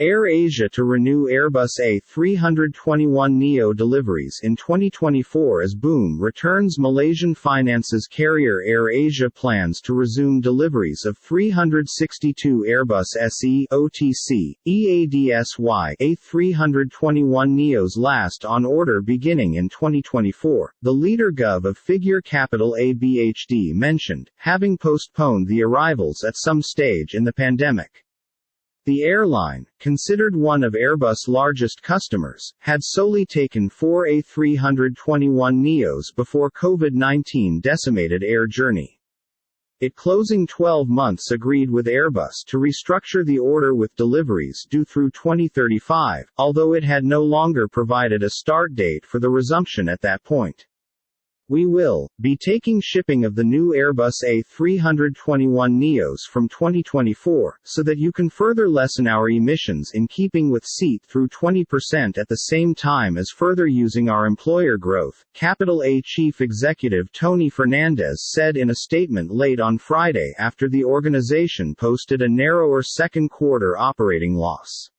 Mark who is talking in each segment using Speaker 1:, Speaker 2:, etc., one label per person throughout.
Speaker 1: AirAsia to renew Airbus A321neo deliveries in 2024 as boom returns. Malaysian finances carrier AirAsia plans to resume deliveries of 362 Airbus SE OTC, EADSY A321neos last on order beginning in 2024, the leader Gov of Figure Capital ABHD mentioned, having postponed the arrivals at some stage in the pandemic. The airline, considered one of Airbus' largest customers, had solely taken 4 A321neos before COVID-19 decimated air journey. It closing 12 months agreed with Airbus to restructure the order with deliveries due through 2035, although it had no longer provided a start date for the resumption at that point. We will be taking shipping of the new Airbus A321neos from 2024, so that you can further lessen our emissions in keeping with seat through 20% at the same time as further using our employer growth, Capital A Chief Executive Tony Fernandez said in a statement late on Friday after the organization posted a narrower second quarter operating loss.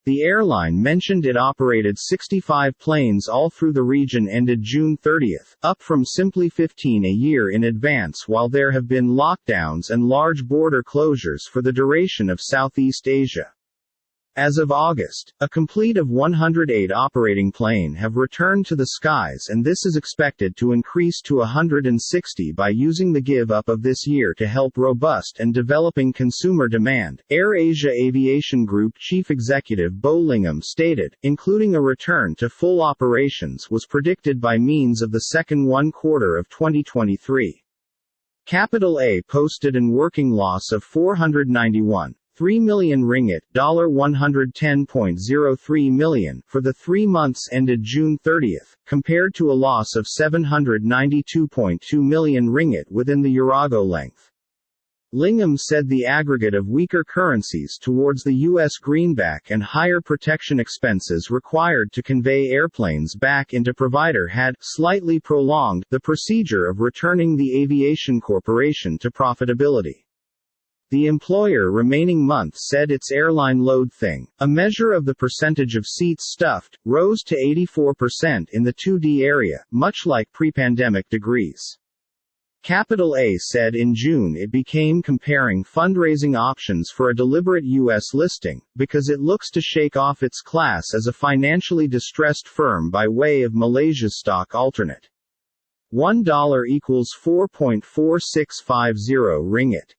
Speaker 1: The airline mentioned it operated 65 planes all through the region ended June 30, up from simply 15 a year in advance, while there have been lockdowns and large border closures for the duration of Southeast Asia. As of August, a complete of 108 operating plane have returned to the skies, and this is expected to increase to 160 by using the give up of this year to help robust and developing consumer demand, AirAsia Aviation Group Chief Executive Bo Lingham stated, including a return to full operations was predicted by means of the second one quarter of 2023. Capital A posted an working loss of 491.3 million ringgit $110.03 million for the 3 months ended June 30, compared to a loss of 792.2 million ringgit within the Eurago length. Lingham said the aggregate of weaker currencies towards the U.S. greenback and higher protection expenses required to convey airplanes back into provider had slightly prolonged the procedure of returning the aviation corporation to profitability. The employer remaining month said its airline load thing, a measure of the percentage of seats stuffed, rose to 84% in the 2D area, much like pre-pandemic degrees. Capital A said in June it became comparing fundraising options for a deliberate U.S. listing, because it looks to shake off its class as a financially distressed firm by way of Malaysia's stock alternate. $1 equals 4.4650 ringgit.